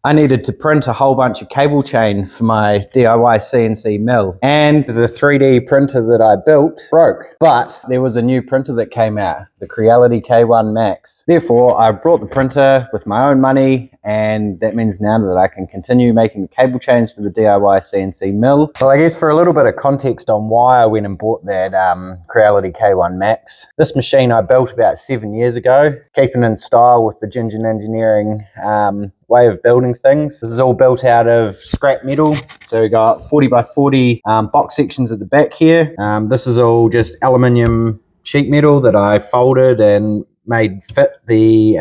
I needed to print a whole bunch of cable chain for my DIY CNC mill, and the 3D printer that I built broke, but there was a new printer that came out, the Creality K1 Max. Therefore, I brought the printer with my own money, and that means now that I can continue making the cable chains for the DIY CNC mill. Well, I guess for a little bit of context on why I went and bought that Creality K1 Max, this machine I built about 7 years ago, keeping in style with the Ginger Engineering way of building things. This is all built out of scrap metal. So we got 40 by 40 box sections at the back here. This is all just aluminium sheet metal that I folded and made fit the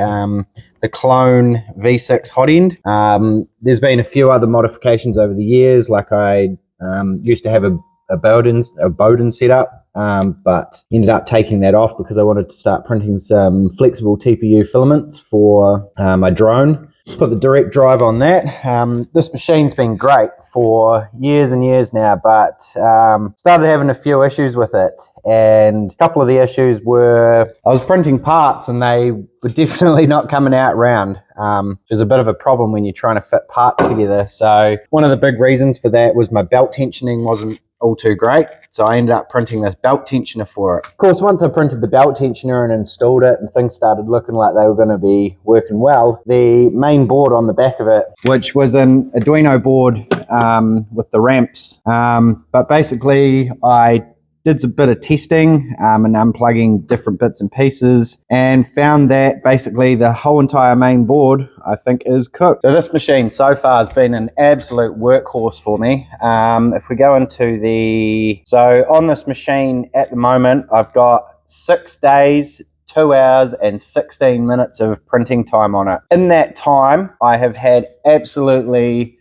clone V6 hot end. There's been a few other modifications over the years, like I used to have a Bowden setup, but ended up taking that off because I wanted to start printing some flexible TPU filaments for my drone. Put the direct drive on that. This machine's been great for years and years now, but started having a few issues with it. And a couple of the issues were I was printing parts and they were definitely not coming out round, which is a bit of a problem when you're trying to fit parts together. So one of the big reasons for that was my belt tensioning wasn't all too great, so I ended up printing this belt tensioner for it. Of course, once I printed the belt tensioner and installed it and things started looking like they were going to be working well, the main board on the back of it, which was an Arduino board with the ramps, but basically I did a bit of testing and unplugging different bits and pieces and found that basically the whole entire main board I think is cooked. So this machine so far has been an absolute workhorse for me. If we go into so on this machine at the moment I've got 6 days, 2 hours and 16 minutes of printing time on it. In that time I have had absolutely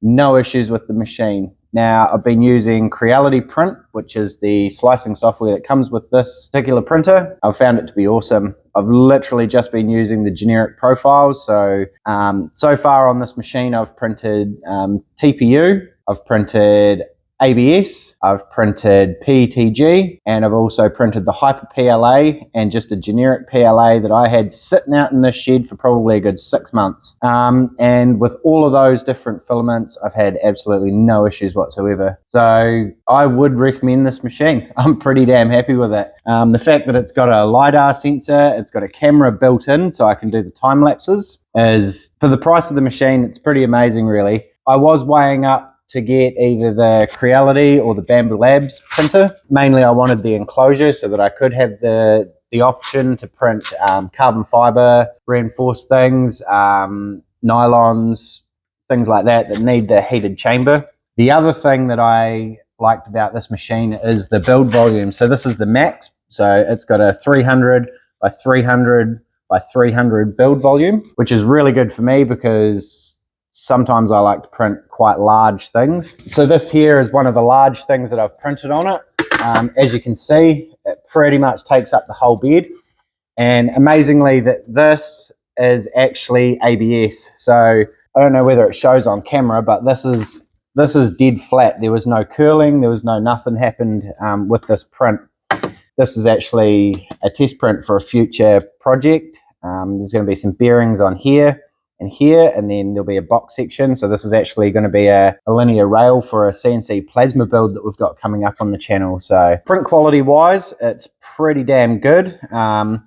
no issues with the machine. Now, I've been using Creality Print, which is the slicing software that comes with this particular printer. I've found it to be awesome. I've literally just been using the generic profiles. So far on this machine, I've printed TPU, I've printed ABS, I've printed PETG, and I've also printed the Hyper PLA and just a generic PLA that I had sitting out in this shed for probably a good 6 months. And with all of those different filaments, I've had absolutely no issues whatsoever. So I would recommend this machine. I'm pretty damn happy with it. The fact that it's got a LiDAR sensor, it's got a camera built in so I can do the time lapses, is, for the price of the machine, it's pretty amazing really. I was weighing up to get either the Creality or the Bamboo Labs printer. Mainly I wanted the enclosure so that I could have the option to print carbon fiber, reinforced things, nylons, things like that need the heated chamber. The other thing that I liked about this machine is the build volume. So this is the Max, so it's got a 300 by 300 by 300 build volume, which is really good for me because sometimes I like to print quite large things. So this here is one of the large things that I've printed on it. As you can see, it pretty much takes up the whole bed. And amazingly, that this is actually ABS. So I don't know whether it shows on camera, but this is dead flat. There was no curling, there was nothing happened with this print. This is actually a test print for a future project. There's going to be some bearings on here and here, and then there'll be a box section. So this is actually going to be a linear rail for a CNC plasma build that we've got coming up on the channel. So print quality wise, it's pretty damn good. The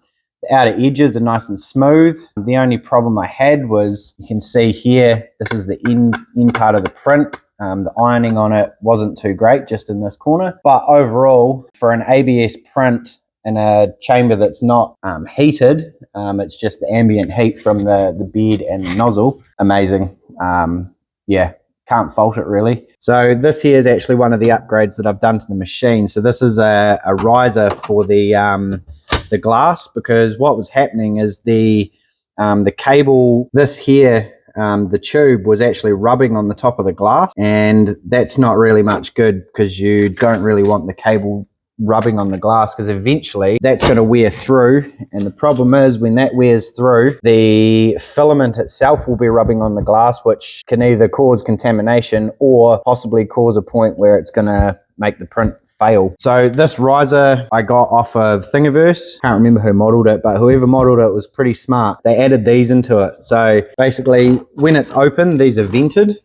outer edges are nice and smooth. The only problem I had was, you can see here, this is the end part of the print. The ironing on it wasn't too great, just in this corner. But overall, for an ABS print in a chamber that's not heated, it's just the ambient heat from the bed and the nozzle, amazing. Yeah, can't fault it really. So this here is actually one of the upgrades that I've done to the machine. So this is a riser for the glass, because what was happening is the cable, this here, the tube was actually rubbing on the top of the glass, and that's not really much good because you don't really want the cable rubbing on the glass, because eventually that's going to wear through, and the problem is when that wears through, the filament itself will be rubbing on the glass, which can either cause contamination or possibly cause a point where it's going to make the print fail. So this riser I got off of Thingiverse. Can't remember who modeled it, but whoever modeled it was pretty smart. They added these into it. So basically when it's open, these are vented.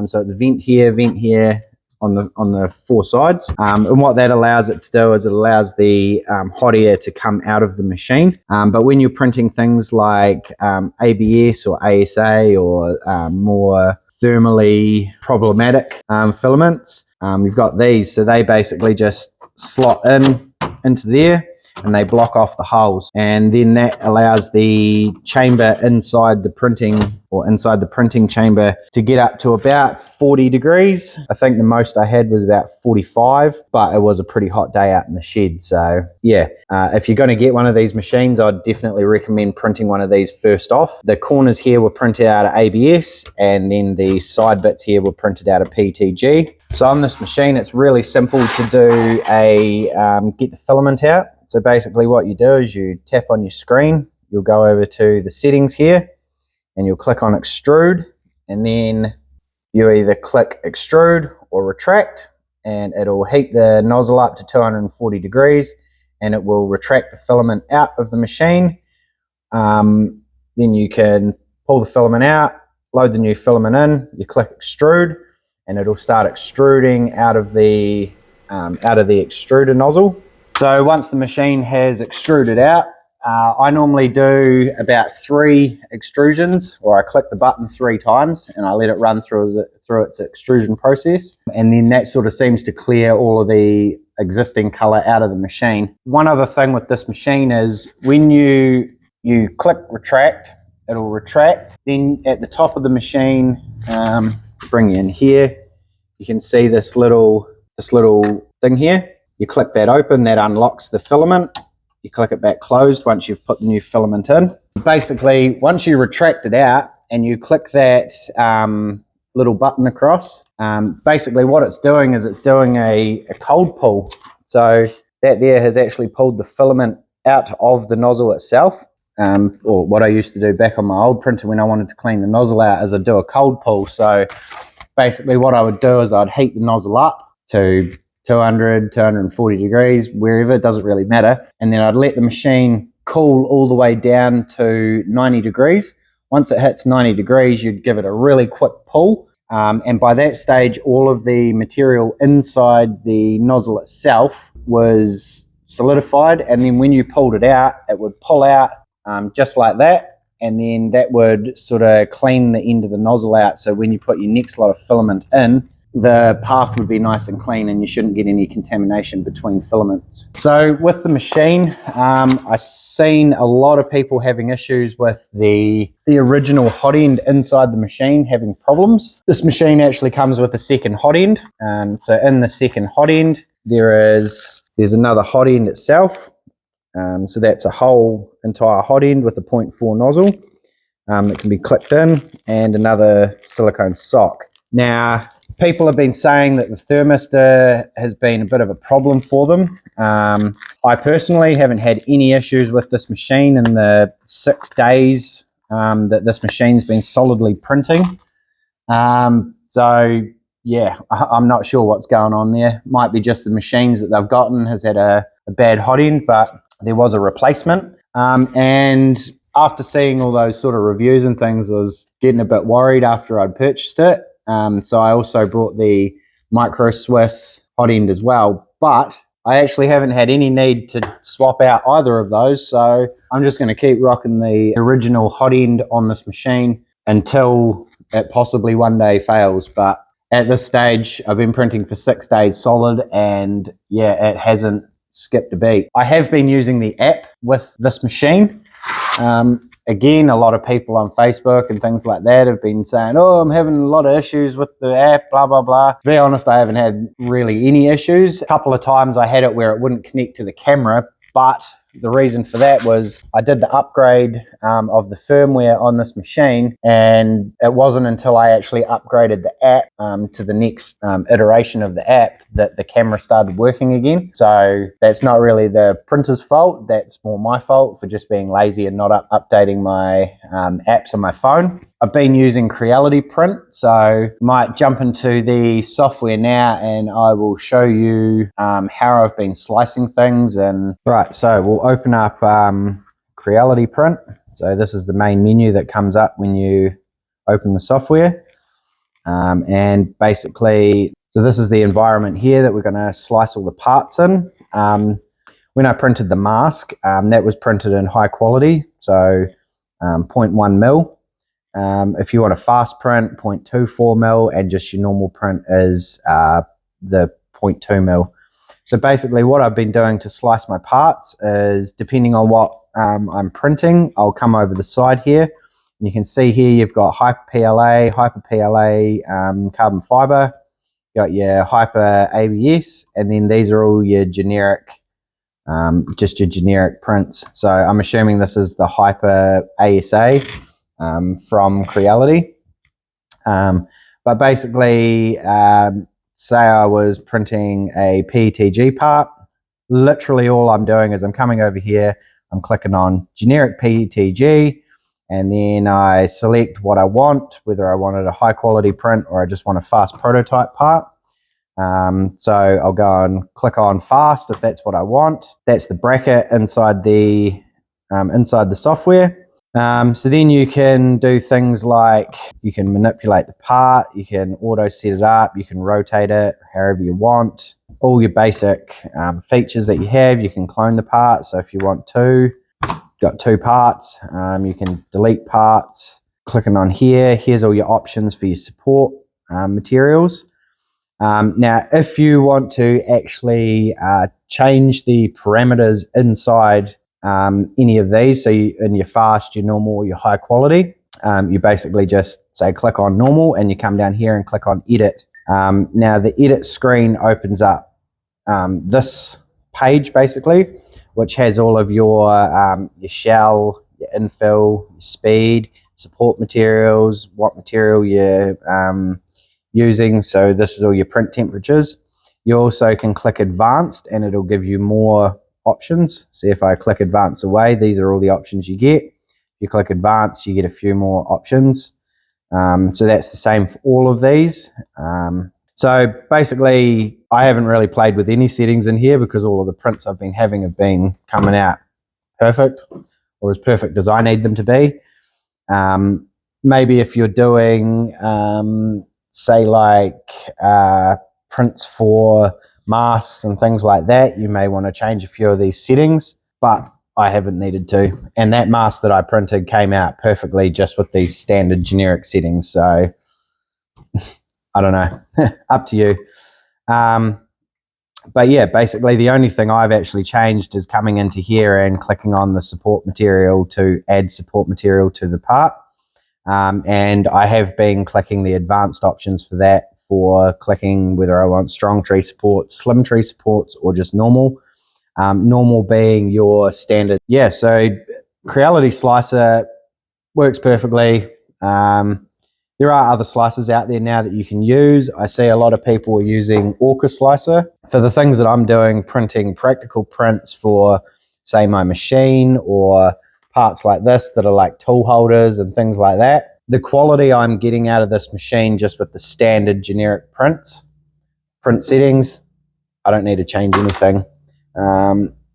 So it's vent here on the four sides, and what that allows it to do is it allows the hot air to come out of the machine. But when you're printing things like ABS or ASA or more thermally problematic filaments, you've got these, so they basically just slot into there and they block off the holes, and then that allows the chamber inside the printing chamber to get up to about 40 degrees. I think the most I had was about 45, but it was a pretty hot day out in the shed. So yeah, if you're going to get one of these machines, I'd definitely recommend printing one of these first off. The corners here were printed out of ABS, and then the side bits here were printed out of PTG. So on this machine, it's really simple to do get the filament out. So basically what you do is you tap on your screen, you'll go over to the settings here, and you'll click on extrude, and then you either click extrude or retract, and it'll heat the nozzle up to 240 degrees, and it will retract the filament out of the machine. Then you can pull the filament out, load the new filament in, you click extrude, and it'll start extruding out of the extruder nozzle. So once the machine has extruded out, I normally do about 3 extrusions, or I click the button 3 times and I let it run through its extrusion process, and then that sort of seems to clear all of the existing color out of the machine. One other thing with this machine is when you click retract, it'll retract. Then at the top of the machine, bring you in here, you can see this little thing here. You click that open, that unlocks the filament. You click it back closed once you've put the new filament in. Basically, once you retract it out and you click that little button across, basically what it's doing is it's doing a cold pull. So that there has actually pulled the filament out of the nozzle itself. Or what I used to do back on my old printer when I wanted to clean the nozzle out is I'd do a cold pull. So basically what I would do is I'd heat the nozzle up to 200, 240 degrees, wherever, it doesn't really matter. And then I'd let the machine cool all the way down to 90 degrees. Once it hits 90 degrees, you'd give it a really quick pull. And by that stage, all of the material inside the nozzle itself was solidified. And then when you pulled it out, it would pull out just like that. And then that would sort of clean the end of the nozzle out. So when you put your next lot of filament in, the path would be nice and clean and you shouldn't get any contamination between filaments. So with the machine, I've seen a lot of people having issues with the original hot end inside the machine having problems. This machine actually comes with a second hot end. So in the second hot end, there's another hot end itself. So that's a whole entire hot end with a 0.4 nozzle that can be clicked in, and another silicone sock. Now, people have been saying that the thermistor has been a bit of a problem for them. I personally haven't had any issues with this machine in the 6 days that this machine's been solidly printing. So yeah, I'm not sure what's going on there. Might be just the machines that they've gotten has had a bad hot end, but there was a replacement. And after seeing all those sort of reviews and things, I was getting a bit worried after I'd purchased it. So I also brought the Micro Swiss hot end as well, but I actually haven't had any need to swap out either of those. So I'm just going to keep rocking the original hot end on this machine until it possibly one day fails. But at this stage, I've been printing for 6 days solid, and yeah, it hasn't skipped a beat. I have been using the app with this machine. Again, a lot of people on Facebook and things like that have been saying, oh, I'm having a lot of issues with the app, blah, blah, blah. To be honest, I haven't had really any issues. A couple of times I had it where it wouldn't connect to the camera, but the reason for that was I did the upgrade of the firmware on this machine, and it wasn't until I actually upgraded the app to the next iteration of the app that the camera started working again. So that's not really the printer's fault, that's more my fault for just being lazy and not updating my apps on my phone. I've been using Creality Print, so might jump into the software now and I will show you how I've been slicing things. And right, so we'll open up Creality Print. So this is the main menu that comes up when you open the software. And basically, so this is the environment here that we're going to slice all the parts in. When I printed the mask, that was printed in high quality, so 0.1 mil. If you want a fast print, 0.24 mil, and just your normal print is the 0.2 mil. So basically what I've been doing to slice my parts is, depending on what I'm printing, I'll come over the side here. And you can see here you've got Hyper PLA, carbon fiber, you got your Hyper ABS, and then these are all your generic, just your generic prints. So I'm assuming this is the Hyper ASA. From Creality. But basically, say I was printing a PETG part, literally all I'm doing is I'm coming over here, I'm clicking on generic PETG, and then I select what I want, whether I wanted a high quality print or I just want a fast prototype part. So I'll go and click on fast if that's what I want. That's the bracket inside the software. So then you can do things like you can manipulate the part, you can auto set it up, you can rotate it however you want. All your basic features that you have, you can clone the part. So if you want to, got two parts, you can delete parts. Clicking on here, here's all your options for your support materials. Now, if you want to actually change the parameters inside any of these, so in your fast, your normal, or your high quality, you basically just say click on normal and you come down here and click on edit. Now the edit screen opens up this page basically, which has all of your shell, your infill, your speed, support materials, what material you're using. So this is all your print temperatures. You also can click advanced and it'll give you more options. See, if I click advance away, these are all the options you get. If you click advance, you get a few more options. So that's the same for all of these. So basically, I haven't really played with any settings in here because all of the prints I've been having have been coming out perfect, or as perfect as I need them to be. Maybe if you're doing, say like prints for masks and things like that, you may want to change a few of these settings, but I haven't needed to. And that mask that I printed came out perfectly just with these standard generic settings. So I don't know, up to you. But yeah, basically the only thing I've actually changed is coming into here and clicking on the support material to add support material to the part. And I have been clicking the advanced options for that, for clicking whether I want strong tree supports, slim tree supports, or just normal. Normal being your standard. Yeah, so Creality Slicer works perfectly. There are other slicers out there now that you can use. I see a lot of people are using Orca Slicer. For the things that I'm doing, printing practical prints for, say, my machine, or parts like this that are like tool holders and things like that, the quality I'm getting out of this machine just with the standard generic print settings, I don't need to change anything.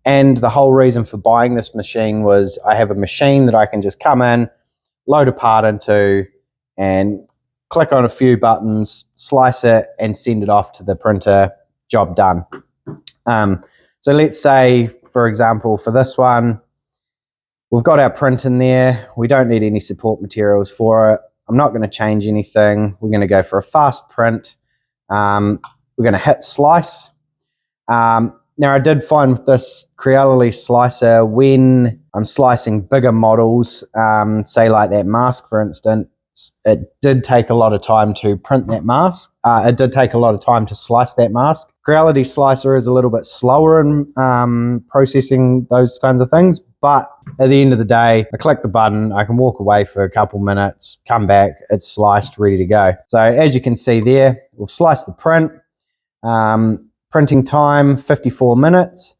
And the whole reason for buying this machine was I have a machine that I can just come in, load a part into, and click on a few buttons, slice it, and send it off to the printer. Job done. So let's say, for example, for this one, we've got our print in there. We don't need any support materials for it. I'm not going to change anything. We're going to go for a fast print. We're going to hit slice. Now, I did find with this Creality Slicer, when I'm slicing bigger models, say like that mask, for instance, it did take a lot of time to print that mask. It did take a lot of time to slice that mask. Creality Slicer is a little bit slower in processing those kinds of things, but at the end of the day, I click the button, I can walk away for a couple minutes, come back, it's sliced, ready to go. So as you can see there, we've sliced the print. Printing time, 54 minutes.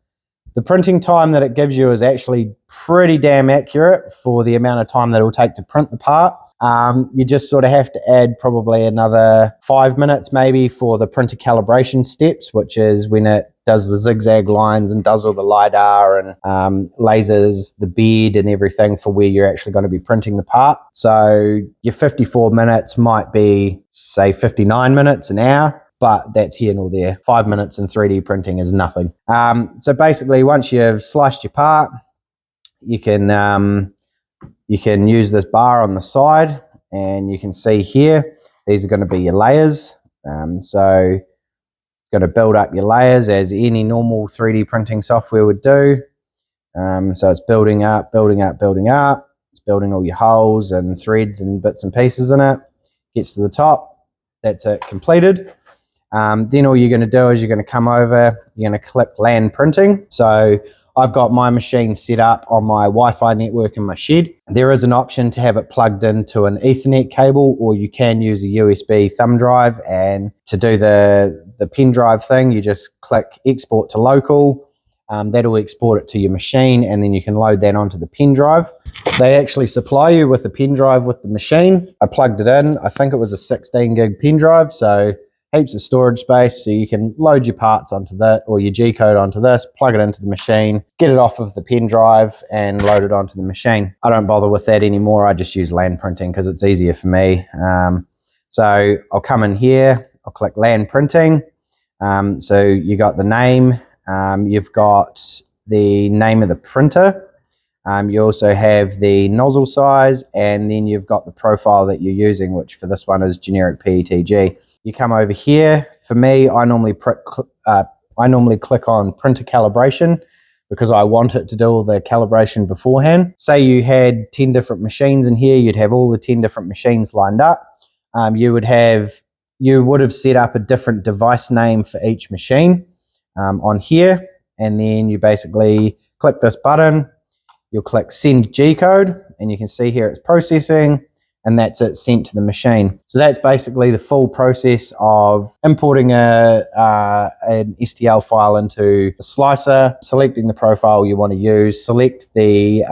The printing time that it gives you is actually pretty damn accurate for the amount of time that it will take to print the part. You just sort of have to add probably another 5 minutes maybe for the printer calibration steps, which is when it does the zigzag lines and does all the LiDAR and lasers the bed and everything for where you're actually going to be printing the part. So your 54 minutes might be, say, 59 minutes, an hour, but that's here nor there. 5 minutes in 3D printing is nothing. So basically, once you've sliced your part, you can use this bar on the side, and you can see here, these are going to be your layers. So it's going to build up your layers as any normal 3D printing software would do. So it's building up, building up, building up. It's building all your holes and threads and bits and pieces in it. Gets to the top. That's it, completed. Then all you're going to do is you're going to come over, you're going to click LAN printing. So I've got my machine set up on my Wi-Fi network in my shed. There is an option to have it plugged into an Ethernet cable, or you can use a USB thumb drive. And to do the pen drive thing, you just click export to local. That'll export it to your machine, and then you can load that onto the pen drive. They actually supply you with a pen drive with the machine. I plugged it in. I think it was a 16 gig pen drive, so heaps of storage space, so you can load your parts onto that, or your G-code onto this, plug it into the machine, get it off of the pen drive and load it onto the machine. I don't bother with that anymore. I just use LAN printing because it's easier for me. So I'll come in here, I'll click LAN printing. So you got the name, you've got the name of the printer. You also have the nozzle size, and then you've got the profile that you're using, which for this one is generic PETG. You come over here. For me, I normally click on printer calibration because I want it to do all the calibration beforehand. Say you had 10 different machines in here, you'd have all the 10 different machines lined up. You would have set up a different device name for each machine on here, and then you basically click this button. You'll click send G-code, and you can see here it's processing, and that's it sent to the machine. So that's basically the full process of importing an STL file into the slicer, selecting the profile you want to use, select the,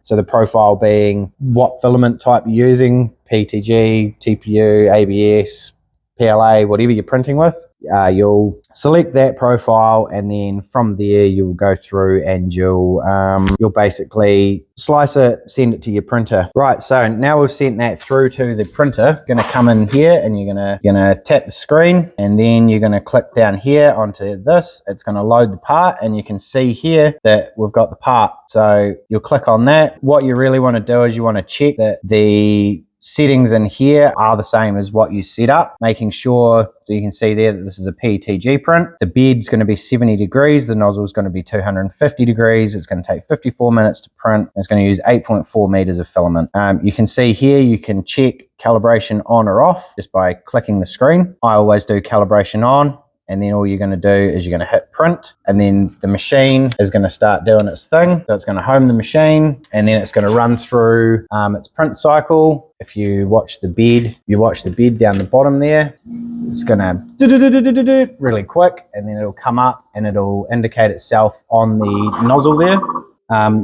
so the profile being what filament type you're using, PTG, TPU, ABS, PLA, whatever you're printing with. You'll select that profile, and then from there you'll go through and you'll basically slice it, send it to your printer. Right, so now we've sent that through to the printer. Going to come in here, and you're gonna tap the screen, and then you're going to click down here onto this. It's going to load the part, and you can see here that we've got the part. So you'll click on that. What you really want to do is you want to check that the settings in here are the same as what you set up, making sure, so you can see there that this is a PETG print. The bed's going to be 70 degrees, the nozzle is going to be 250 degrees, it's going to take 54 minutes to print, it's going to use 8.4 meters of filament. You can see here you can check calibration on or off just by clicking the screen. I always do calibration on, and then all you're going to do is you're going to hit print, and then the machine is going to start doing its thing. So it's going to home the machine, and then it's going to run through its print cycle. If you watch the bed, down the bottom there, it's going to do really quick, and then it'll come up and it'll indicate itself on the nozzle there.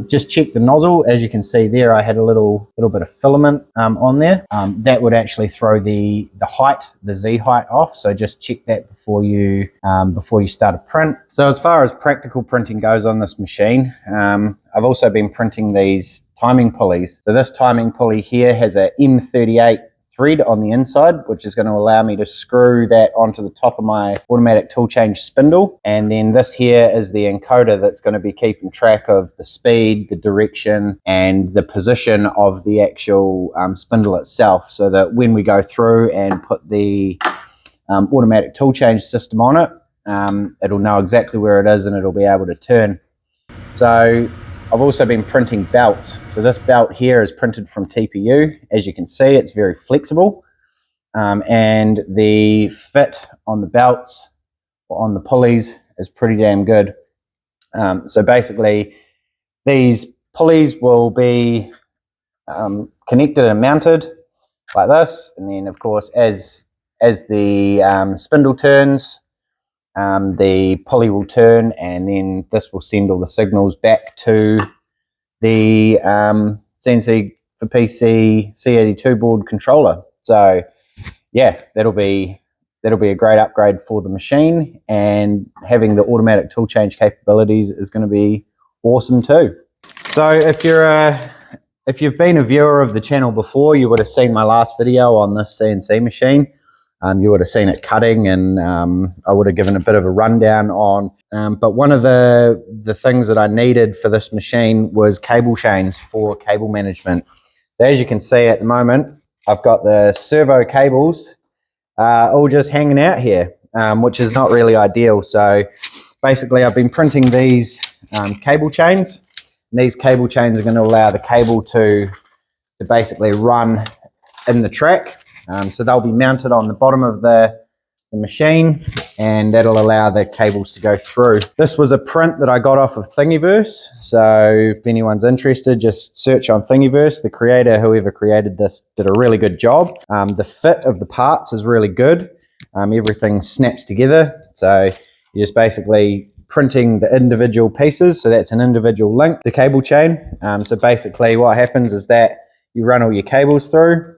Just check the nozzle. As you can see there, I had a little bit of filament on there. That would actually throw the height, the Z height off. So just check that before you start a print. So as far as practical printing goes on this machine, I've also been printing these timing pulleys. So this timing pulley here has a M38 thread on the inside, which is going to allow me to screw that onto the top of my automatic tool change spindle. And then this here is the encoder that's going to be keeping track of the speed, the direction, and the position of the actual spindle itself, so that when we go through and put the automatic tool change system on it, it'll know exactly where it is and it'll be able to turn. So I've also been printing belts. So this belt here is printed from TPU. As you can see, it's very flexible, and the fit on the belts or on the pulleys is pretty damn good. So basically, these pulleys will be connected and mounted like this, and then of course as the spindle turns, the pulley will turn, and then this will send all the signals back to the CNC for PC C82 board controller. So yeah, that'll be a great upgrade for the machine, and having the automatic tool change capabilities is going to be awesome too. So if you've been a viewer of the channel before, you would have seen my last video on this CNC machine. You would have seen it cutting, and I would have given a bit of a rundown on. But one of the things that I needed for this machine was cable chains for cable management. So as you can see at the moment, I've got the servo cables all just hanging out here, which is not really ideal. So basically I've been printing these cable chains, and these cable chains are going to allow the cable to basically run in the track. So they'll be mounted on the bottom of the machine, and that'll allow the cables to go through. This was a print that I got off of Thingiverse, so if anyone's interested, just search on Thingiverse. The creator, whoever created this, did a really good job. The fit of the parts is really good. Everything snaps together, so you're just basically printing the individual pieces. So that's an individual link, the cable chain. So basically what happens is that you run all your cables through,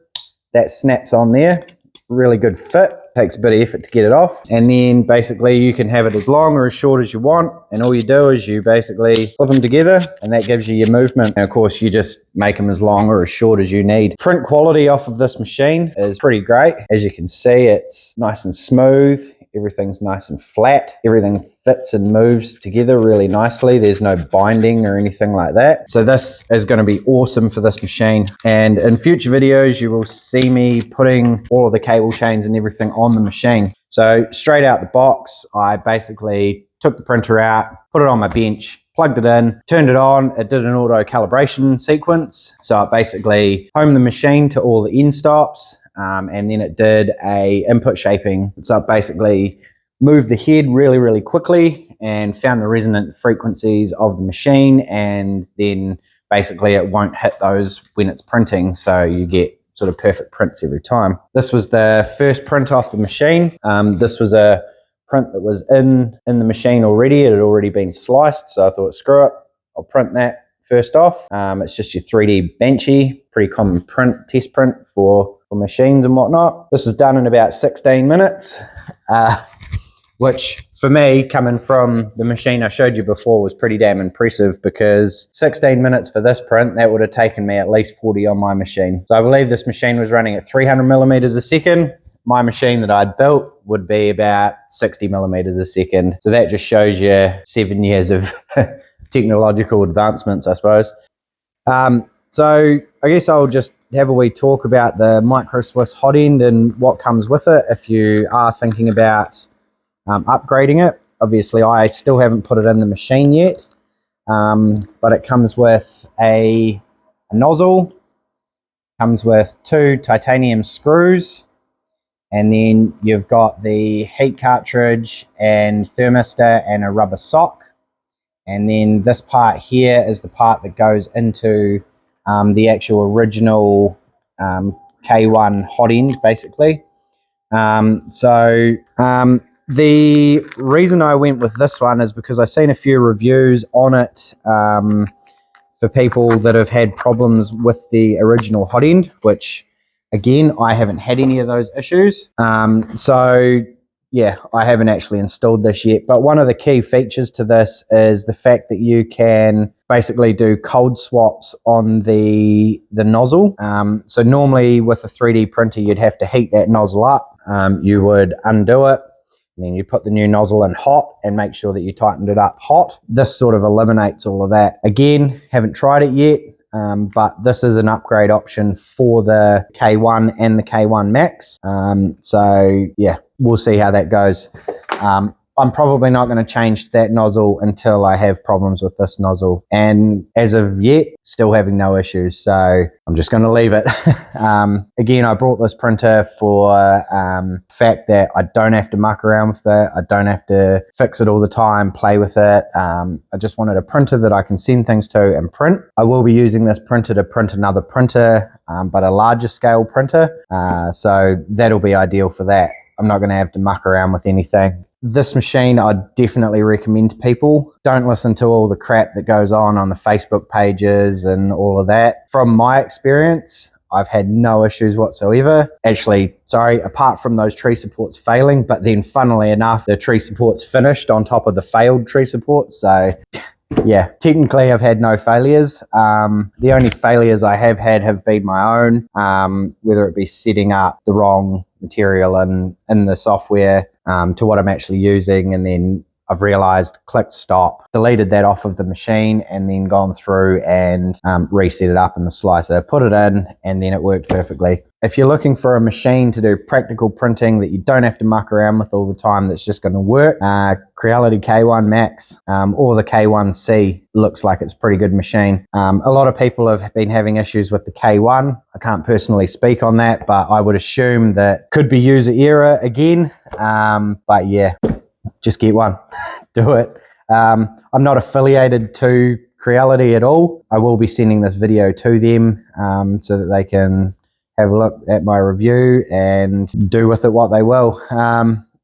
that snaps on there, really good fit. Takes a bit of effort to get it off, and then basically you can have it as long or as short as you want, and all you do is you basically flip them together, and that gives you your movement. And of course you just make them as long or as short as you need. Print quality off of this machine is pretty great. As you can see, it's nice and smooth, everything's nice and flat, everything fits and moves together really nicely. There's no binding or anything like that. So this is going to be awesome for this machine, and in future videos you will see me putting all of the cable chains and everything on the machine. So straight out the box, I basically took the printer out, put it on my bench, plugged it in, turned it on. It did an auto calibration sequence, so it basically homed the machine to all the end stops, and then it did a input shaping. So it basically moved the head really quickly and found the resonant frequencies of the machine, and then basically it won't hit those when it's printing, so you get sort of perfect prints every time. This was the first print off the machine. This was a print that was in the machine already. It had already been sliced, so I thought, screw it, I'll print that first off. It's just your 3D benchy, pretty common print, test print for machines and whatnot. This was done in about 16 minutes, which for me, coming from the machine I showed you before, was pretty damn impressive, because 16 minutes for this print, that would have taken me at least 40 on my machine. So I believe this machine was running at 300 millimeters a second. My machine that I'd built would be about 60 millimeters a second. So that just shows you 7 years of technological advancements, I suppose. So I guess I'll just have a wee talk about the Micro Swiss hot end and what comes with it if you are thinking about upgrading it. Obviously I still haven't put it in the machine yet, but it comes with a nozzle, comes with 2 titanium screws, and then you've got the heat cartridge and thermistor and a rubber sock, and then this part here is the part that goes into the actual original K1 hot end, basically. The reason I went with this one is because I've seen a few reviews on it for people that have had problems with the original hot end, which again, I haven't had any of those issues. So yeah, I haven't actually installed this yet, but one of the key features to this is the fact that you can basically do cold swaps on the nozzle. So normally with a 3D printer, you'd have to heat that nozzle up. You would undo it, and then you put the new nozzle in hot and make sure that you tightened it up hot. This sort of eliminates all of that. Again, haven't tried it yet, but this is an upgrade option for the K1 and the K1 Max. So yeah, we'll see how that goes. I'm probably not going to change that nozzle until I have problems with this nozzle, and as of yet, still having no issues, so I'm just going to leave it. Again, I brought this printer for the fact that I don't have to muck around with it, I don't have to fix it all the time, play with it. I just wanted a printer that I can send things to and print. I will be using this printer to print another printer, but a larger scale printer, so that'll be ideal for that. I'm not going to have to muck around with anything. this machine I'd definitely recommend to people. Don't listen to all the crap that goes on the Facebook pages and all of that. From my experience, I've had no issues whatsoever. Actually, sorry, apart from those tree supports failing, but then funnily enough, the tree supports finished on top of the failed tree supports. So yeah, technically I've had no failures. The only failures I have had have been my own, whether it be setting up the wrong material in the software to what I'm actually using, and then I've realized, clicked stop, deleted that off of the machine, and then gone through and reset it up in the slicer, put it in, and then it worked perfectly. If you're looking for a machine to do practical printing that you don't have to muck around with all the time, that's just going to work, Creality K1 Max or the K1C looks like it's a pretty good machine. A lot of people have been having issues with the K1. I can't personally speak on that, but I would assume that could be user error again. But yeah, just get one. Do it. I'm not affiliated to Creality at all. I will be sending this video to them so that they can have a look at my review and do with it what they will.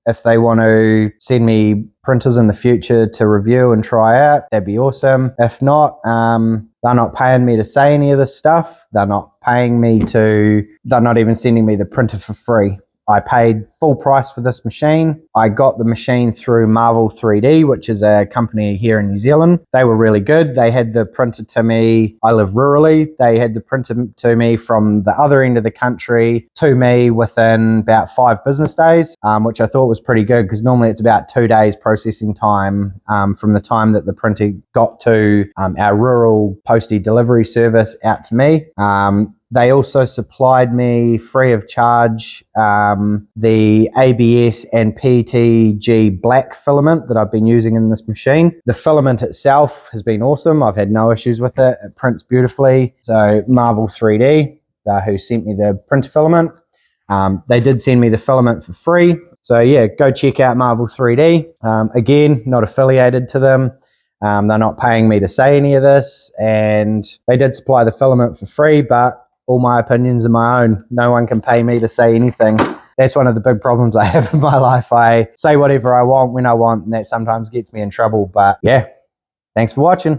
If they want to send me printers in the future to review and try out, that'd be awesome. If not, they're not paying me to say any of this stuff. They're not even sending me the printer for free. I paid full price for this machine. I got the machine through Marvel 3D, which is a company here in New Zealand. They were really good. They had the printer to me. I live rurally. They had the printer to me from the other end of the country to me within about 5 business days, which I thought was pretty good, because normally it's about 2 days processing time from the time that the printer got to our rural postie delivery service out to me. They also supplied me free of charge the ABS and PETG black filament that I've been using in this machine. The filament itself has been awesome. I've had no issues with it. It prints beautifully. So Marvel 3D, who sent me the printer filament, they did send me the filament for free. So yeah, go check out Marvel 3D. Again, not affiliated to them. They're not paying me to say any of this, and they did supply the filament for free, but all my opinions are my own. No one can pay me to say anything. That's one of the big problems I have in my life. I say whatever I want when I want, and that sometimes gets me in trouble. But yeah, thanks for watching.